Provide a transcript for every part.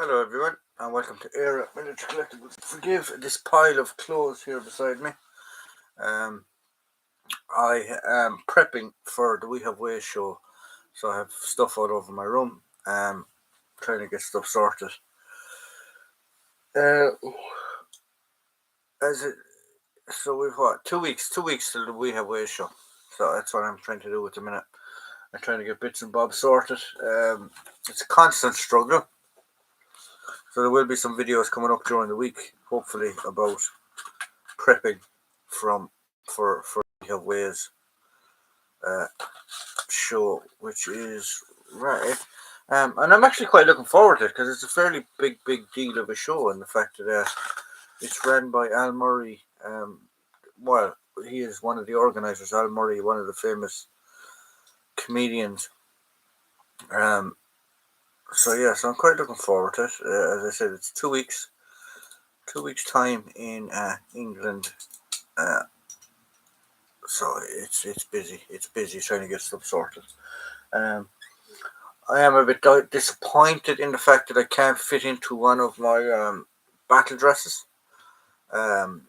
Hello everyone and welcome to Era Miniature Collectibles. Forgive this pile of clothes here beside me. I am prepping for the We Have Ways show, so I have stuff all over my room. Trying to get stuff sorted. So we've what 2 weeks till the We Have Ways show. So that's what I'm trying to do at the minute. I'm trying to get bits and bobs sorted. It's a constant struggle. So there will be some videos coming up during the week, hopefully about prepping for We Have Ways show, which is right. And I'm actually quite looking forward to it because it's a fairly big deal of a show, and the fact that it's run by Al Murray. Well, he is one of the organisers. Al Murray, one of the famous comedians. So yeah, so I'm quite looking forward to it. As I said, it's 2 weeks, 2 weeks time in England. So it's busy. It's busy trying to get stuff sorted. I am a bit disappointed in the fact that I can't fit into one of my battle dresses. I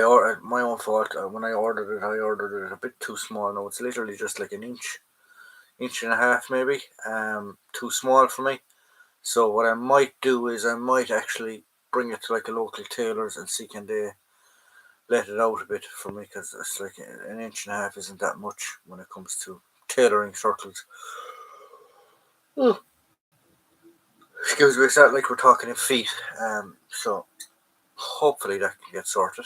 ordered my own fault. When I ordered it a bit too small. Now it's literally just like an inch and a half maybe. Too small for me. So what I might do is I might actually bring it to like a local tailor's and see can they let it out a bit for me, because it's like an inch and a half isn't that much when it comes to tailoring circles. Oh, excuse me, it's not like we're talking in feet. So hopefully that can get sorted.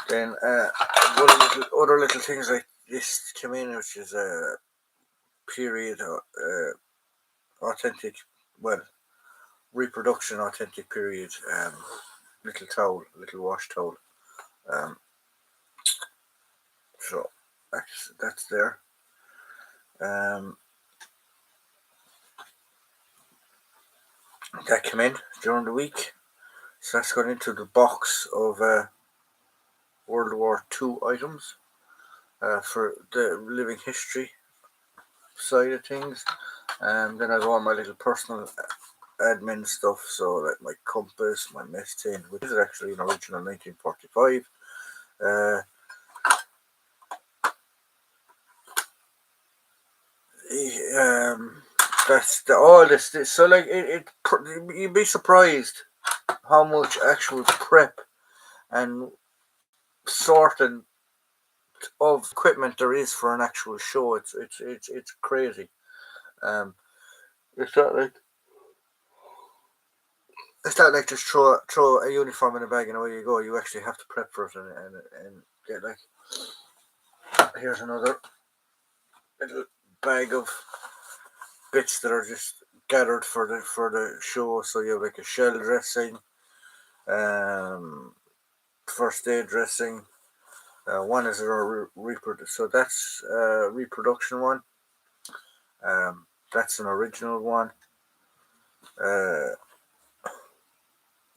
Then other little things like this came in, which is a period authentic, well, reproduction authentic period little towel, little wash towel. So that's there. That came in during the week, so that's gone into the box of World War II items for the living history side of things. And then I've all my little personal admin stuff, so like my compass, my mess tin, which is actually an original 1945. That's all this. So like you'd be surprised how much actual prep and sorting of equipment there is for an actual show. It's crazy. It's not like just throw a uniform in a bag and away you go. You actually have to prep for it and get like. Here's another little bag of bits that are just gathered for the show. So you have like a shell dressing, first aid dressing. One is a so that's a reproduction one. That's an original one.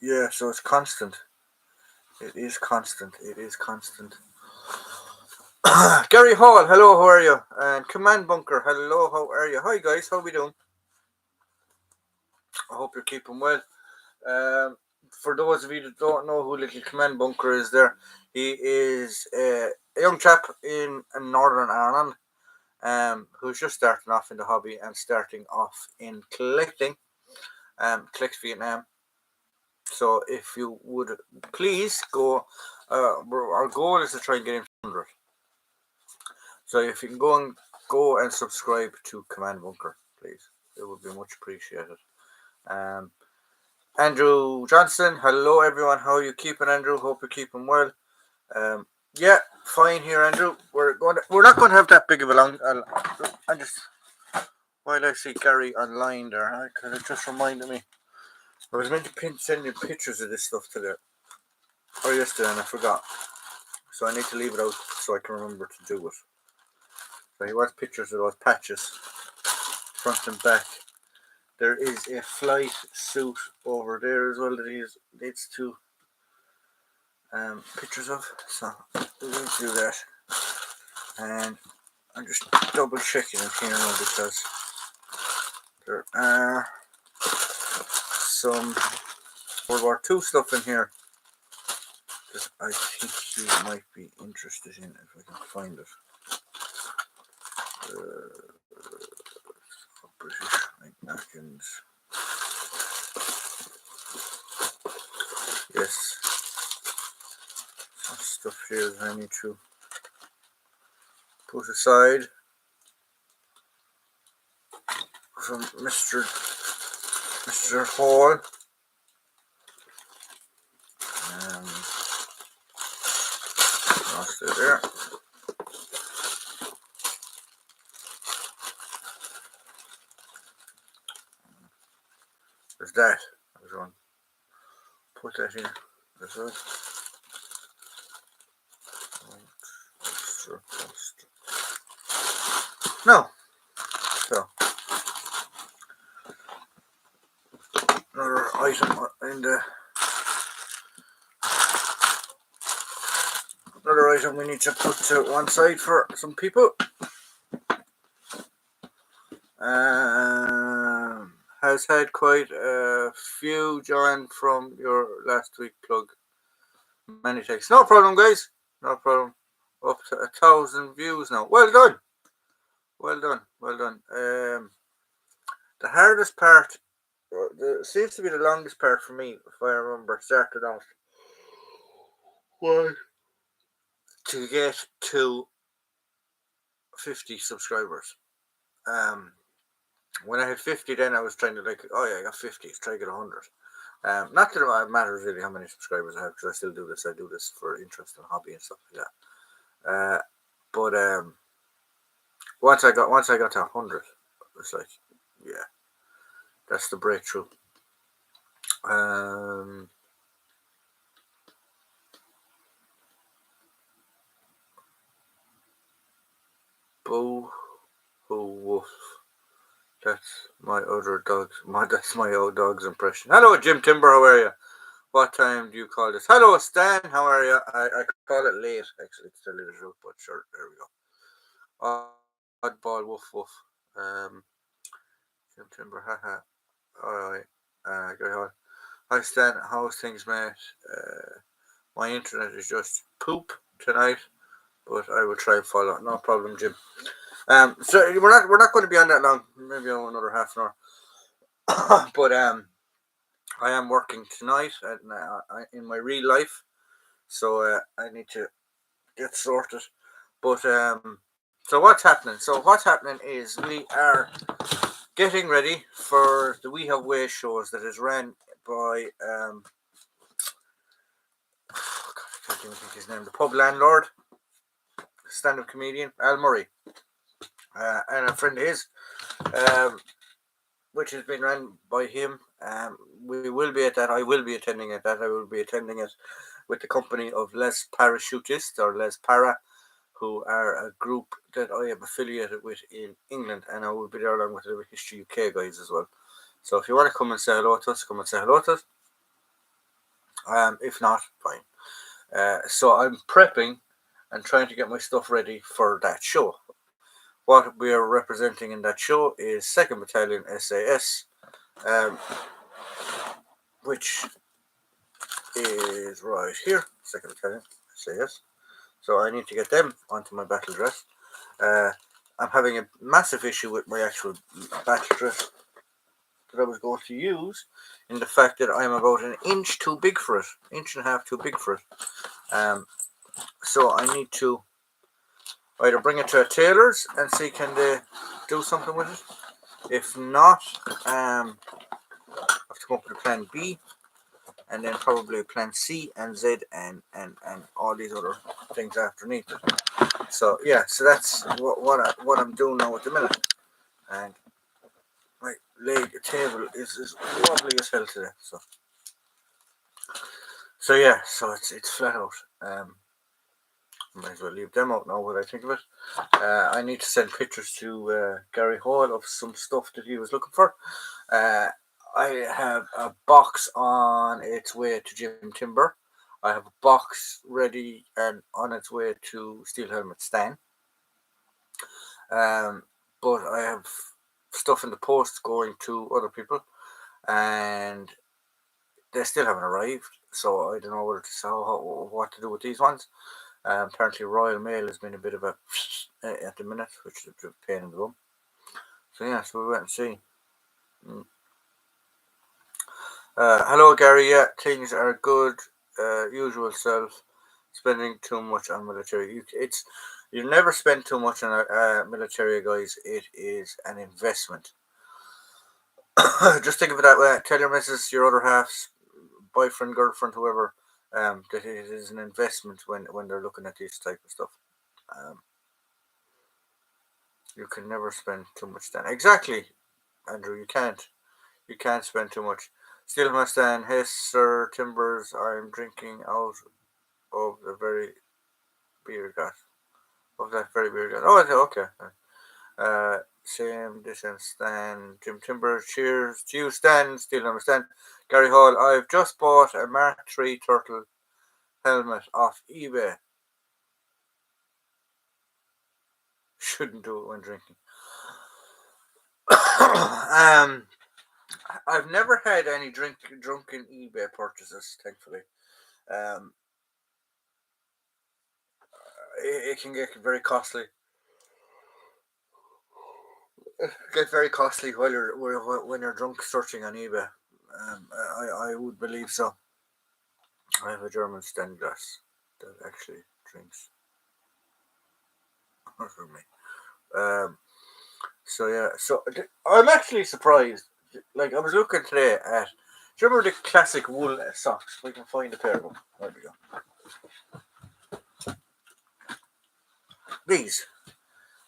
Yeah, so it's constant. It is constant. Gary Hall, hello, how are you? And Command Bunker, hello, how are you? Hi guys, how we doing? I hope you're keeping well. For those of you that don't know who Little Command Bunker is, he is a young chap in Northern Ireland, who's just starting off in the hobby and starting off in collecting. Collects Vietnam. So if you would please go, our goal is to try and get him 100. So if you can go and subscribe to Command Bunker, please, it would be much appreciated. Andrew Johnson, hello everyone. How are you keeping, Andrew? Hope you're keeping well. Yeah, fine here, Andrew. We're not going to have that big of a long. I just while I see Gary online there, because it just reminded me. I was meant to send you pictures of this stuff today or yesterday, and I forgot. So I need to leave it out so I can remember to do it. So he wants pictures of those patches, front and back. There is a flight suit over there as well that he needs to pictures of. So we're going to do that. And I'm just double checking it here now because There are some World War II stuff in here that I think you might be interested in if I can find it. British napkins. Yes. Some stuff here that I need to put aside from Mr. Hall. Lost it there. There's that. I was going to put that in. That's right. No. So another item in the another item we need to put to one side for some people. Has had quite a few join from your last week plug. Many thanks. No problem, guys. No problem. Up to 1,000 views now. Well done. Well done. Well done. The hardest part, seems to be the longest part for me, if I remember, started off was to get to 50 subscribers. When I had 50, then I was trying to oh yeah, I got 50, let's try to get 100. Not that it matters really how many subscribers I have, because I still do this. I do this for interest and hobby and stuff like that. But once I got to 100, it was like, yeah, that's the breakthrough. Boo hoo woof. That's my other dog's. That's my old dog's impression. Hello, Jim Timber. How are you? What time do you call this? Hello, Stan. How are you? I call it late. Actually, it's still a little short, but sure. There we go. Oddball woof woof. Jim Timber. Haha. All right. Go ahead. Hi, Stan. How's things, mate? My internet is just poop tonight, but I will try and follow. No problem, Jim. So we're not going to be on that long. Maybe on another half an hour. But I am working tonight in my real life, so I need to get sorted. But so what's happening? So what's happening is we are getting ready for the We Have Ways shows that is ran by God, I can't even think his name. The pub landlord, stand-up comedian Al Murray, and a friend of his, which has been run by him. We will be at that. I will be attending at that. I will be attending it with the company of Les Parachutists, or Les Para, who are a group that I am affiliated with in England, and I will be there along with the History UK guys as well. So if you want to come and say hello to us, come and say hello to us. If not, fine. So I'm prepping and trying to get my stuff ready for that show. What we are representing in that show is 2nd Battalion SAS, which is right here, 2nd Battalion SAS. So I need to get them onto my battle dress. I'm having a massive issue with my actual battle dress that I was going to use, in the fact that I'm about an inch too big for it, inch and a half too big for it. So I need to either bring it to a tailor's and see can they do something with it. If not, I have to come up with a plan B, and then probably a plan C and Z and all these other things underneath it. So yeah, so that's what I'm doing now at the minute. And my leg table is wobbly as hell today. So yeah, so it's flat out. Might as well leave them out now. What I think of it. I need to send pictures to Gary Hall of some stuff that he was looking for. I have a box on its way to Jim Timber. I have a box ready and on its way to Steel Helmet Stan. But I have stuff in the post going to other people, and they still haven't arrived. So I don't know what to do with these ones. Apparently, Royal Mail has been a bit of a at the minute, which is a pain in the bum. So yeah, so we'll wait and see. Mm. Hello, Gary. Yeah, things are good. Usual self. Spending too much on military. You never spend too much on military, guys. It is an investment. Just think of it that way. Tell your missus, your other half's boyfriend, girlfriend, whoever, that it is an investment when they're looking at this type of stuff. Um, you can never spend too much then. Exactly, Andrew. You can't. You can't spend too much. Still must stand. Hey, Sir Timbers, I'm drinking out of the very beer glass. Of that very beer glass. Oh, okay. Same distance, Stan. Jim Timbers, cheers to you, Stan. Still understand. Gary Hall, I've just bought a Mark III Turtle helmet off eBay. Shouldn't do it when drinking. I've never had any drunken eBay purchases, thankfully. Um, it can get very costly. Get very costly when you're drunk searching on eBay. I would believe so. I have a German stand glass that actually drinks for me. Um, so yeah, I'm actually surprised. Like I was looking today at. Do you remember the classic wool socks? We can find a pair of them. There we go. These,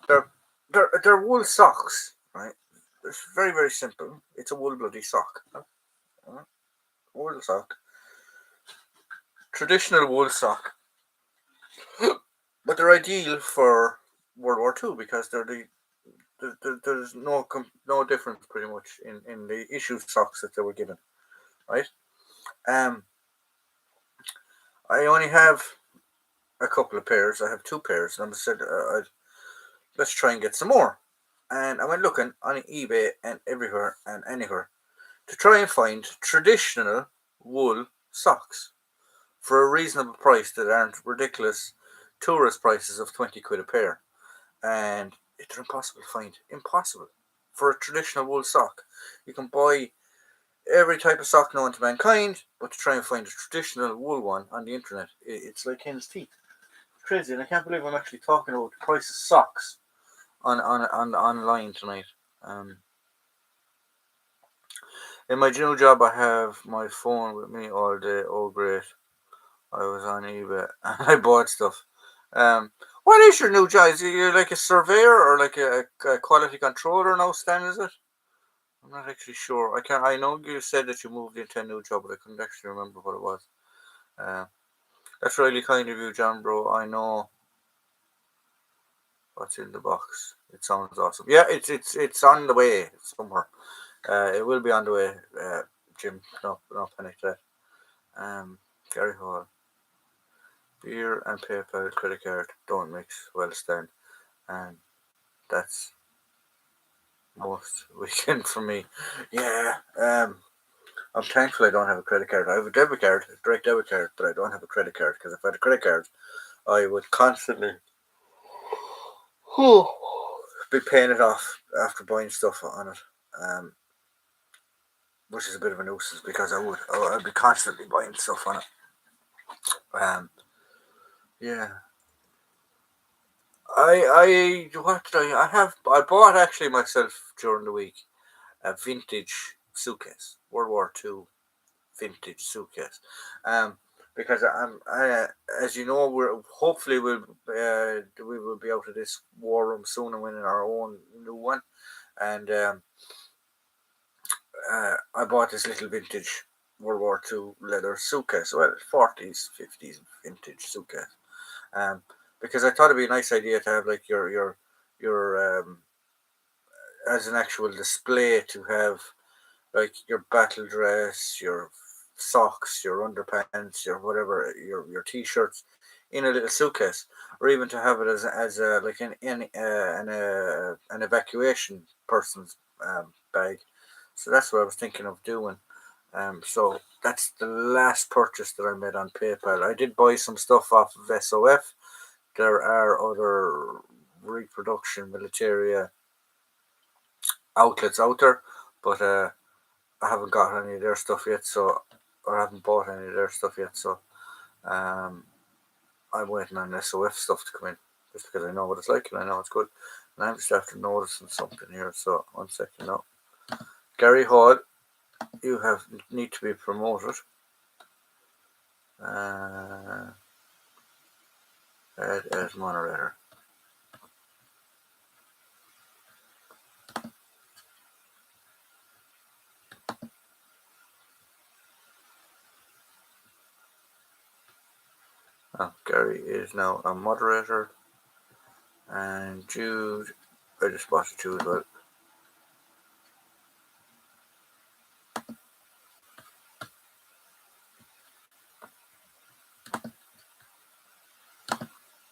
they're wool socks, right? It's very very simple. It's a wool bloody sock. Wool sock. Traditional wool sock. But they're ideal for World War II because there's no difference pretty much in the issue socks that they were given, right? Um, I only have a couple of pairs. I have two pairs, and I said, let's try and get some more. And I went looking on eBay and everywhere and anywhere to try and find traditional wool socks for a reasonable price that aren't ridiculous tourist prices of 20 quid a pair. And they're impossible to find. Impossible. For a traditional wool sock. You can buy every type of sock known to mankind, but to try and find a traditional wool one on the internet, it's like hen's teeth. It's crazy, and I can't believe I'm actually talking about the price of socks on online tonight. Um, in my new job, I have my phone with me all day. Oh, great! I was on eBay and I bought stuff. What is your new job? Is you like a surveyor or like a quality controller now, Stan? Is it? I'm not actually sure. I can't. I know you said that you moved into a new job, but I couldn't actually remember what it was. Uh, that's really kind of you, John, bro. I know what's in the box. It sounds awesome. Yeah, it's on the way somewhere. It will be on the way, Jim. No panic there. Gary Hall. Beer and PayPal credit card don't mix well, Stan, and that's most weekend for me. Yeah. I'm thankful I don't have a credit card. I have a debit card, a direct debit card, but I don't have a credit card because if I had a credit card, I would constantly be paying it off after buying stuff on it, um, which is a bit of a nuisance because I'd be constantly buying stuff on it. Um, yeah, what did I bought actually myself during the week a vintage suitcase, World War Two vintage suitcase. Um, because as you know, we will be out of this war room soon and winning our own new one. And I bought this little vintage World War Two leather suitcase, well, 40s, 50s vintage suitcase. Um, because I thought it'd be a nice idea to have like your as an actual display to have like your battle dress, your socks, your underpants, your whatever, your t-shirts in a little suitcase, or even to have it as a like an evacuation person's bag. So that's what I was thinking of doing. So that's the last purchase that I made on PayPal. I did buy some stuff off of SOF. There are other reproduction militaria outlets out there, but I haven't got any of their stuff yet, so or I haven't bought any of their stuff yet. So um, I'm waiting on SOF stuff to come in, just because I know what it's like and I know it's good. And I'm just after noticing something here. So 1 second now. Gary Hall, you need to be promoted. As moderator. Oh, Gary is now a moderator. And Jude, I just spotted Jude as well.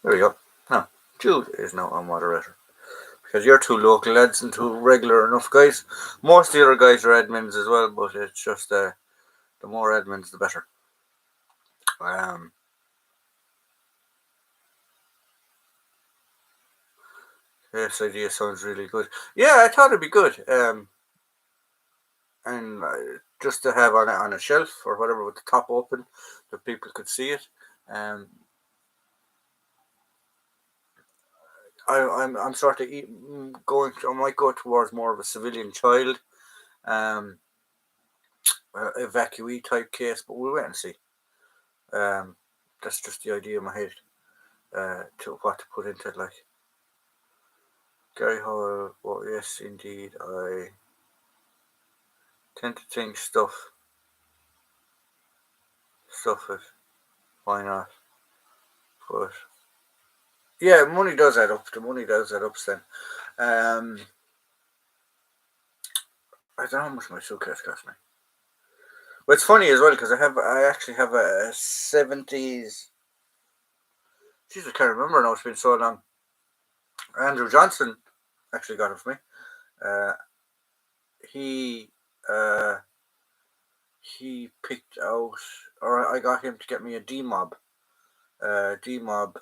There we go. Now, Jude is now a moderator. Because you're two local lads and two regular enough guys. Most of the other guys are admins as well, but it's just the more admins, the better. This idea sounds really good. Yeah, I thought it'd be good. And just to have on a shelf or whatever with the top open, that people could see it. I'm sort of going. I might go towards more of a civilian child, evacuee type case, but we'll wait and see. That's just the idea in my head. To what to put into it, like Gary Hall. Well, yes, indeed, I tend to think stuff it. Why not? But yeah, money does add up. The money does add up, then. I don't know how much my suitcase cost me. Well, it's funny as well because I actually have a 70s. Jeez, I can't remember now. It's been so long. Andrew Johnson actually got it for me. He picked out, or I got him to get me a D-Mob. D-Mob.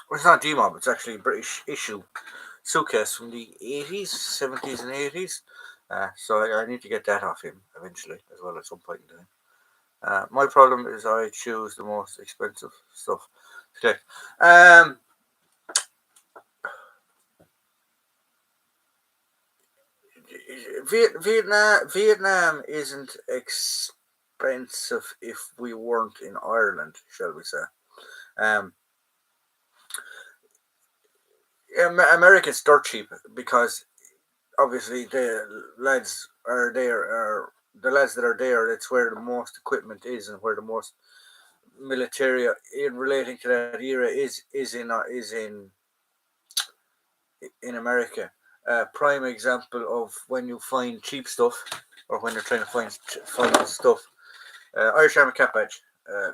Well, it's not D-Mob. It's actually a British issue suitcase from the 80s, 70s, and 80s. So I need to get that off him eventually as well at some point in time. My problem is I choose the most expensive stuff to collect. Vietnam isn't expensive if we weren't in Ireland, shall we say. America's dirt cheap because obviously the lads are there, are the lads that are there. That's where the most equipment is and where the most military in relating to that era is in America. Prime example of when you find cheap stuff or when you're trying to find stuff. Irish Army cap badge.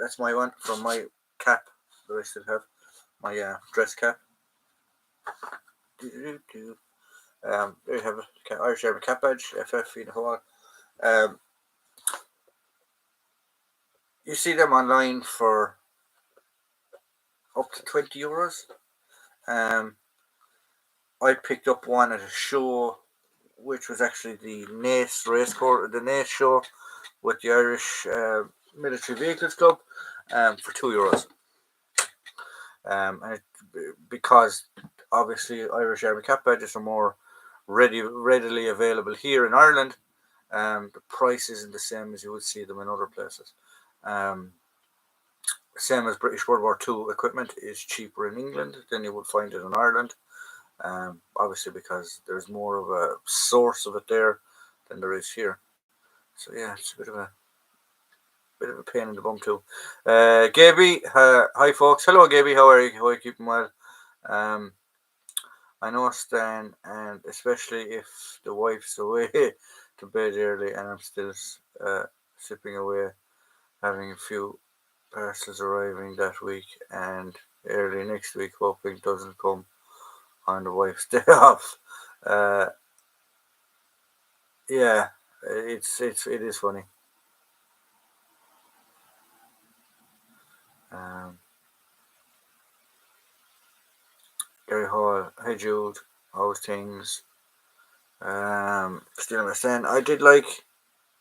That's my one from my cap that I still have. My dress cap. There you have it. Irish Army cap badge. FF in Hawaii. You see them online for up to €20. I picked up one at a show, which was actually the NACE the NACE show with the Irish Military Vehicles Club, for €2. Because obviously Irish Army cap badges are more readily available here in Ireland. The price isn't the same as you would see them in other places. Same as British World War II equipment is cheaper in England than you would find it in Ireland. Obviously because there's more of a source of it there than there is here. So yeah, it's a bit of a pain in the bum too. Gaby, hi folks. Hello Gaby, how are you? How are you keeping well? I know Stan, and especially if the wife's away to bed early and I'm still sipping away, having a few parcels arriving that week and early next week, hoping it doesn't come on the wife's day off. Yeah, it is funny. Um, Gary Hall, hey Jude, how's things? Still understand. I did like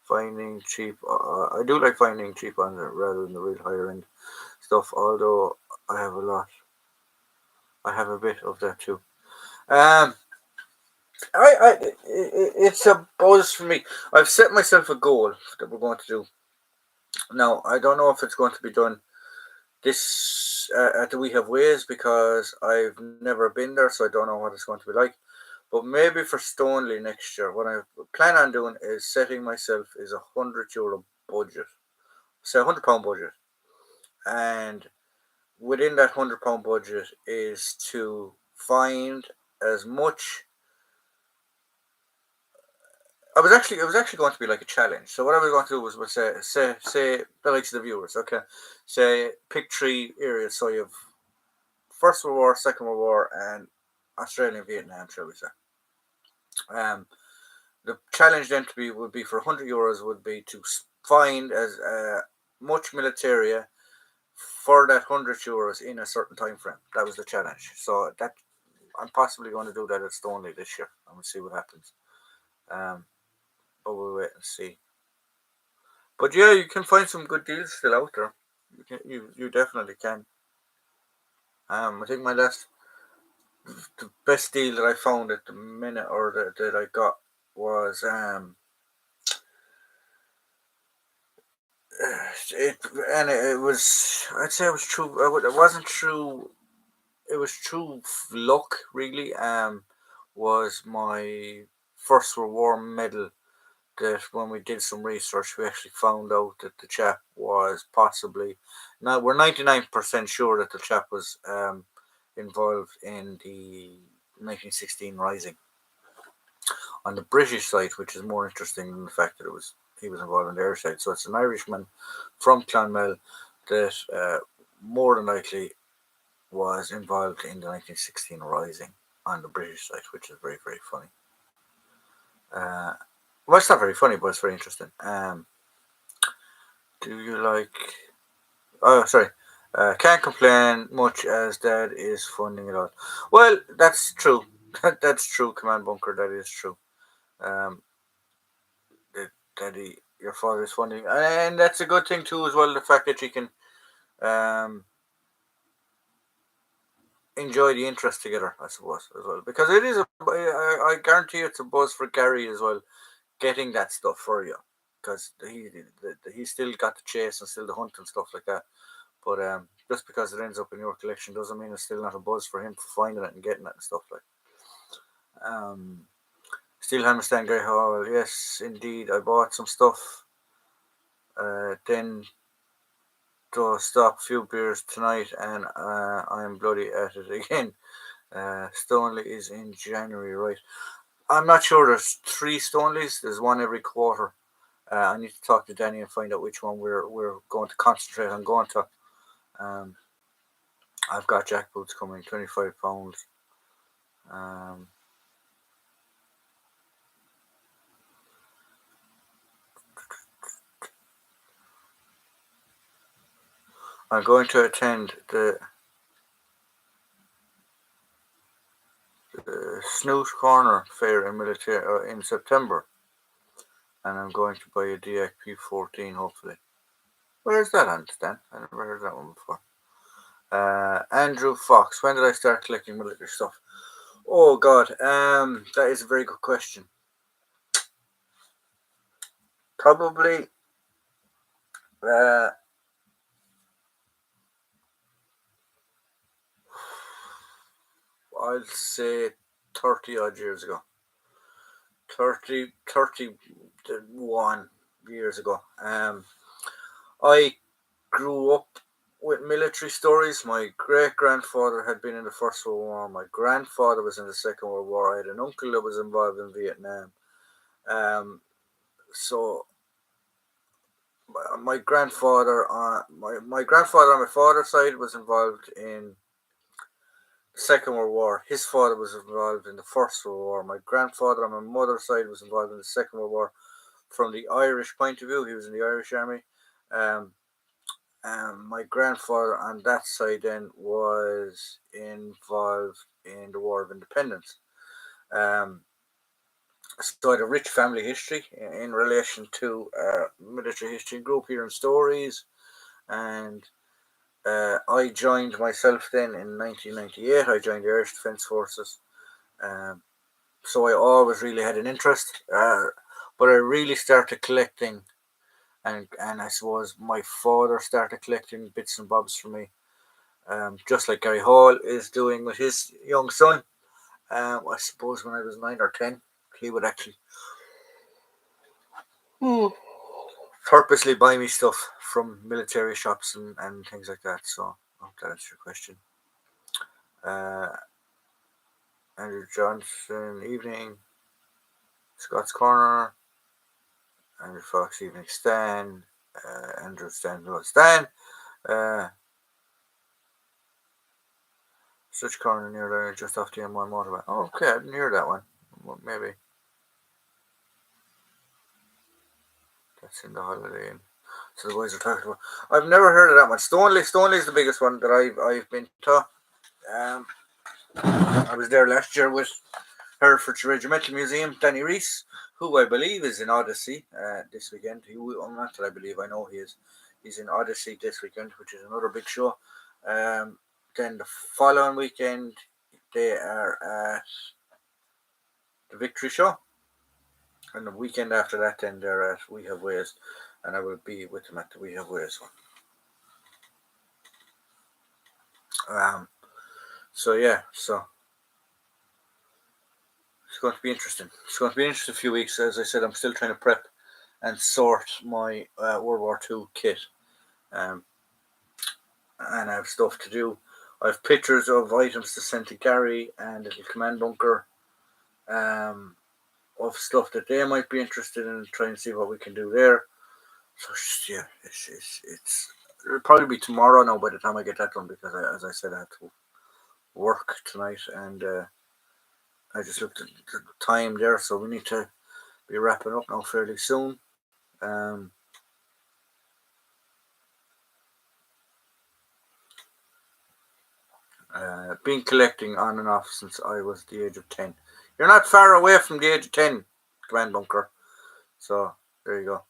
finding cheap. I do like finding cheap on it rather than the real higher end stuff. Although I have a lot. I have a bit of that too. Um, it's a buzz for me. I've set myself a goal that we're going to do. Now I don't know if it's going to be done this at the We Have Ways because I've never been there, so I don't know what it's going to be like. But maybe for Stoneleigh next year, what I plan on doing is setting myself is €100 budget, say £100 budget, and within that £100 budget is to find as much. It was actually going to be like a challenge. So what I was going to do was say the likes of the viewers, okay, say pick three areas. So you have First World War, Second World War, and Australia and Vietnam, shall we say? Um, the challenge then to be would be for €100 would be to find as much militaria for that €100 in a certain time frame. That was the challenge. So that I'm possibly going to do that at Stoneleigh this year, and we'll see what happens. Um, but we'll wait and see. But yeah, you can find some good deals still out there. You definitely can. I think the best deal that I found at the minute, or that I got, was it, and it was, I'd say it was true. It wasn't true. It was true luck, really. Was my First World War medal that when we did some research, we actually found out that the chap was possibly, now we're 99% sure that the chap was involved in the 1916 Rising on the British side, which is more interesting than the fact that he was involved on the Irish side. So it's an Irishman from Clonmel that more than likely was involved in the 1916 Rising on the British side, which is very, very funny. Uh, well, it's not very funny, but it's very interesting. Do you like? Oh, sorry. Can't complain much as Dad is funding it all. Well, that's true. That's true, Command Bunker. That is true. Um, that your father is funding, and that's a good thing too, as well. The fact that you can um enjoy the interest together, I suppose, as well, because it is I guarantee it's a buzz for Gary as well, getting that stuff for you, because he's still got the chase and still the hunt and stuff like that. But just because it ends up in your collection doesn't mean it's still not a buzz for him for finding it and getting it and stuff like. Um, Steel Hammer Stand Gary Hall. Yes, indeed, I bought some stuff. Then to stop a few beers tonight, and I'm bloody at it again. Stoneleigh is in January, right? I'm not sure. There's three Stoneleys. There's one every quarter. I need to talk to Danny and find out which one we're going to concentrate on going to. Um, I've got jackboots coming, £25. Um, I'm going to attend the Snoot Corner Fair in military in September, and I'm going to buy a DXP-14 hopefully. Where's that on, Stan? I never heard that one before. Andrew Fox. When did I start collecting military stuff? Oh God, that is a very good question. Probably, uh, I'd say 30 odd years ago. 31 years ago. I grew up with military stories. My great grandfather had been in the First World War. My grandfather was in the Second World War. I had an uncle that was involved in Vietnam. Um, so my grandfather on my father's side was involved in Second World War. His father was involved in the First World War. My grandfather on my mother's side was involved in the Second World War. From the Irish point of view, he was in the Irish Army. My grandfather on that side then was involved in the War of Independence. So I had a rich family history in relation to military history group here in Stories, and I joined myself then in 1998. I joined the Irish Defence Forces. So I always really had an interest, but I really started collecting, and I suppose my father started collecting bits and bobs for me, just like Gary Hall is doing with his young son. I suppose when I was 9 or 10, he would actually purposely buy me stuff from military shops and things like that. So I hope that answers your question. Andrew Johnson, evening. Scott's Corner. Andrew Fox, evening. Stan. Andrew Stan, no Stan. Such Corner near there, just off the M1 motorway. Oh, okay, I didn't hear that one. Well, maybe that's in the Holiday Inn. So the boys are talking about. I've never heard of that one. Stoneleigh is the biggest one that I've been to. I was there last year with Herefordshire Regimental Museum, Danny Reese, who I believe is in Odyssey this weekend. Not that I believe, I know he is. He's in Odyssey this weekend, which is another big show. Then the following weekend, they are at the Victory Show. And the weekend after that, then they're at We Have Ways. And I will be with them at the We Have Ways one. So it's going to be interesting. It's going to be an interesting few weeks. As I said, I'm still trying to prep and sort my World War II kit. And I have stuff to do. I have pictures of items to send to Gary and the command bunker of stuff that they might be interested in, trying to see what we can do there. So yeah, it'll probably be tomorrow now by the time I get that done, because as I said, I have to work tonight, and I just looked at the time there, so we need to be wrapping up now fairly soon. Been collecting on and off since I was the age of 10. You're not far away from the age of 10, Command Bunker. So there you go.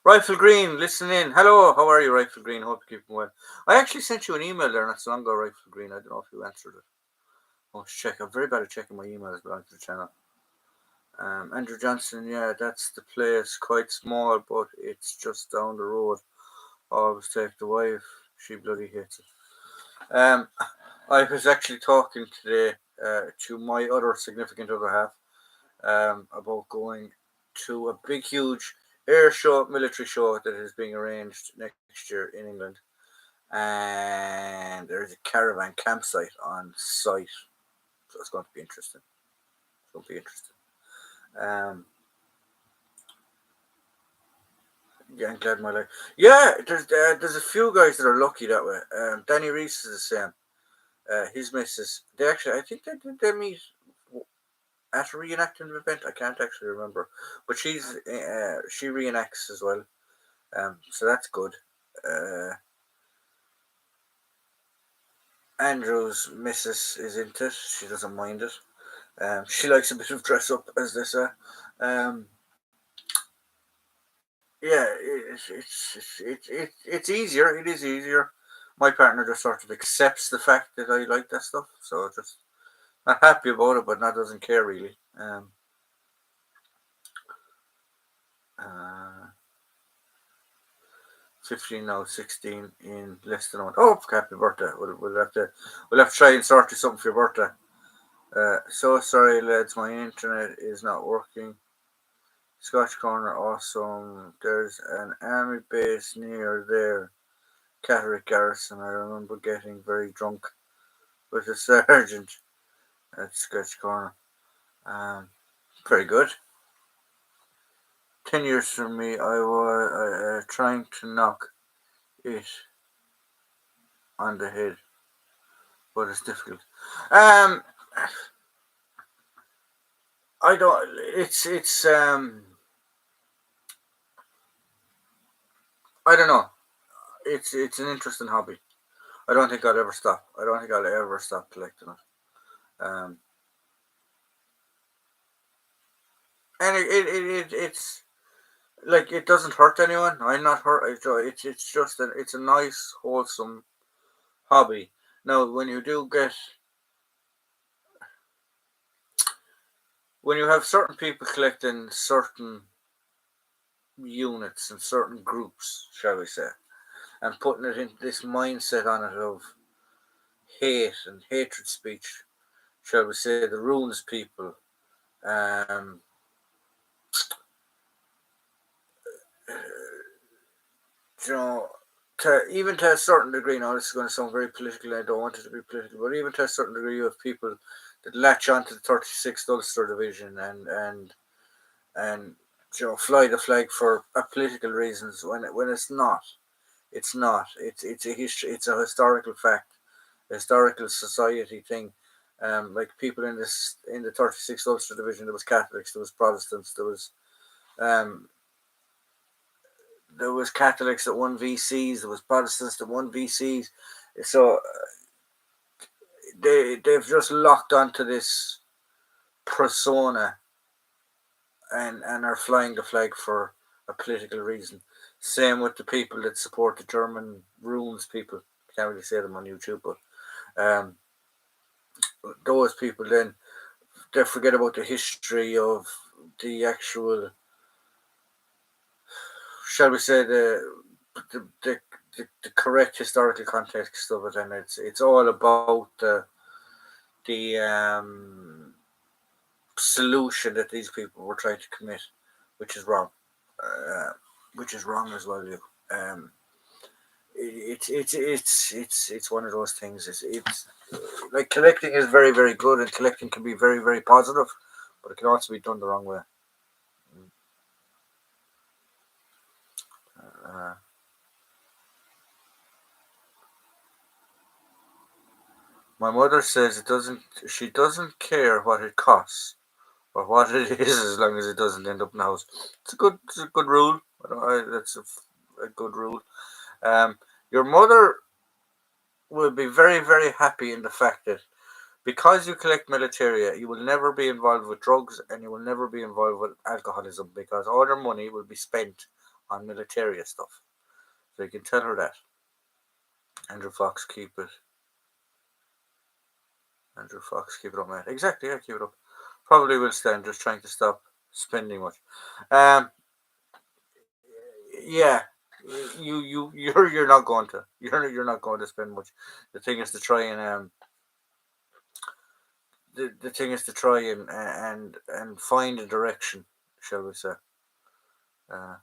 Rifle Green, listen in. Hello, how are you, Rifle Green? Hope you're keeping well. I actually sent you an email there not so long ago, Rifle Green. I don't know if you answered it. Oh, check. I'm very bad at checking my emails belonging to the channel. Andrew Johnson, yeah, that's the place. Quite small, but it's just down the road. Always take the wife. She bloody hates it. I was actually talking today to my other significant other half about going to a big, huge air show, military show that is being arranged next year in England. And there's a caravan campsite on site. So it's going to be interesting. Yeah, I'm glad my life. Yeah, there's a few guys that are lucky that way. Danny Reese is the same. His missus, I think they meet at a reenacting event. I can't actually remember, but she reenacts as well. So that's good. Andrew's missus is into it. She doesn't mind it. She likes a bit of dress up, as they say. Yeah, it's easier. It is easier. My partner just sort of accepts the fact that I like that stuff, so just not happy about it, but not doesn't care really. 15 now, 16 in less than a month. Oh, happy birthday! We'll have to try and sort you something for your birthday. So sorry, lads, my internet is not working. Scotch Corner, awesome. There's an army base near there. Catterick Garrison. I remember getting very drunk with a sergeant at Scotch Corner. Very good. 10 years from me, I was trying to knock it on the head, but it's difficult. Um, I don't. It's. I don't know. It's an interesting hobby. I don't think I'll ever stop. I don't think I'll ever stop collecting it. And it's like it doesn't hurt anyone. I'm not hurt. It's just it's a nice wholesome hobby. Now, when you have certain people collecting certain units and certain groups, shall we say, and putting it into this mindset on it of hate and hatred speech, shall we say, the ruins people. Um, you know, even to a certain degree, now this is going to sound very political, I don't want it to be political, but even to a certain degree, you have people that latch onto the 36th Ulster Division and fly the flag for political reasons when it's not. It's not. It's a history. It's a historical fact, a historical society thing. Like people in the 36th Ulster Division, there was Catholics, there was Protestants, um, there was Catholics that won VCs, there was Protestants that won VCs. So they've just locked onto this persona and are flying the flag for a political reason. Same with the people that support the German rules people. Can't really say them on YouTube, but um, those people then they forget about the history of the actual, shall we say, the, the, the correct historical context of it, and it's all about the solution that these people were trying to commit, which is wrong, uh, which is wrong as well. Um, it's one of those things. It's like collecting is very very good, and collecting can be very very positive, but it can also be done the wrong way. Uh, my mother says it doesn't. She doesn't care what it costs or what it is, as long as it doesn't end up in the house. It's a good rule. That's a good rule. Um, your mother will be very very happy in the fact that because you collect militaria, you will never be involved with drugs and you will never be involved with alcoholism because all your money will be spent on militaria stuff. So you can tell her that. Andrew Fox, keep it. Andrew Fox, keep it up, mate. Exactly, yeah, keep it up. Probably will stand just trying to stop spending much. Um, yeah, you're not going to you're not going to spend much. The thing is to try and the thing is to try and find a direction, shall we say? Uh,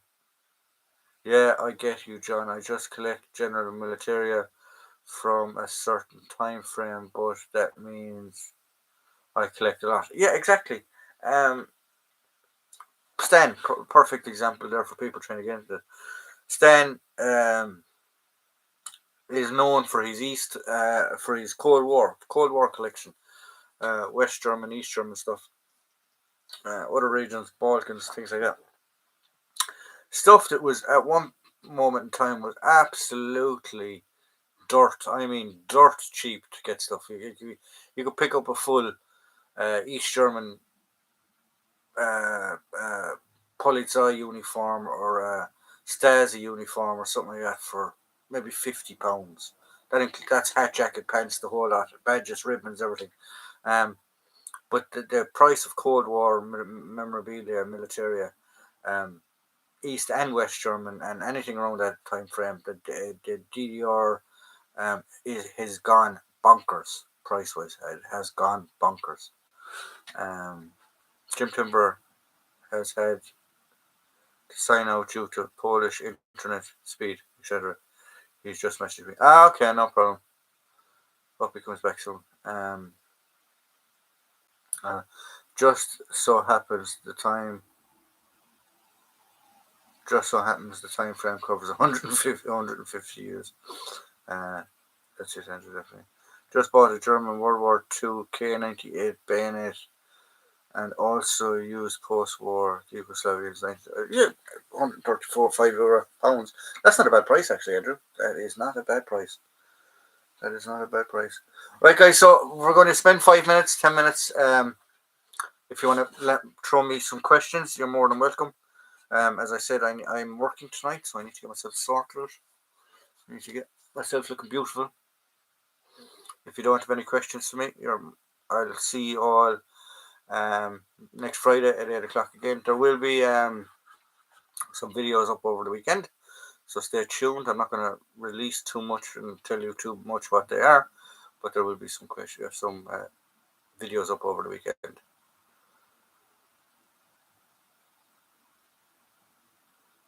yeah, I get you, John. I just collect general militaria from a certain time frame, but that means I collect a lot. Yeah, exactly. Um, Stan, perfect example there for people trying to get into it. Stan is known for his for his Cold War collection, West German, East German stuff, other regions, Balkans, things like that. Stuff that was at one moment in time was absolutely dirt. I mean, dirt cheap to get stuff. You could pick up a full East German uh, uh, Polizei uniform or a Stasi uniform or something like that for maybe £50. That's hat, jacket, pants, the whole lot, badges, ribbons, everything. Um, but the price of Cold War memorabilia, militaria, um, East and West German, and anything around that time frame, the DDR has gone bonkers price wise. It has gone bonkers. Um, Jim Timber has had to sign out due to Polish internet speed, etc. He's just messaged me. Ah, okay, no problem. Hope he comes back soon. Uh, just so happens the time. Just so happens the time frame covers 150 years. Uh, that's it, Andrew. Definitely. Just bought a German World War II K98 bayonet and also used post-war Yugoslavia's yeah, 134 €5 pounds. That's not a bad price, actually, Andrew. That is not a bad price. That is not a bad price. Right, guys. So we're going to spend 5 minutes, 10 minutes. If you want to throw me some questions, you're more than welcome. As I said, I'm working tonight, so I need to get myself sorted. I need to get myself looking beautiful. If you don't have any questions for me, I'll see you all next Friday at 8 o'clock again. There will be some videos up over the weekend, so stay tuned. I'm not going to release too much and tell you too much what they are, but there will be some questions, some videos up over the weekend.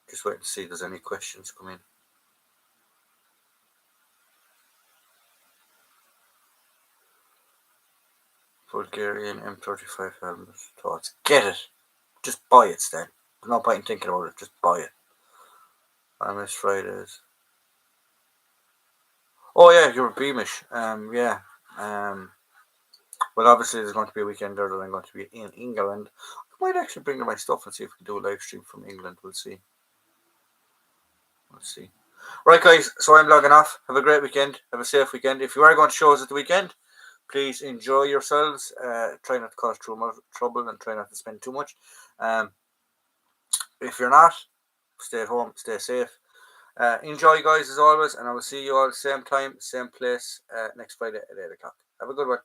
Just wait to see if there's any questions come in. Bulgarian M35 helmet thoughts. Get it. Just buy it, Stan. There's no point in thinking about it. Just buy it. I miss Fridays. Oh yeah, you're Beamish. Yeah. Well, obviously there's going to be a weekend there that I'm going to be in England. I might actually bring my stuff and see if we can do a live stream from England. We'll see. Let's see. Right, guys. So I'm logging off. Have a great weekend. Have a safe weekend. If you are going to shows at the weekend, please enjoy yourselves. Try not to cause too much trouble and try not to spend too much. If you're not, stay at home. Stay safe. Enjoy, guys, as always, and I will see you all same time, same place next Friday at 8 o'clock. Have a good one.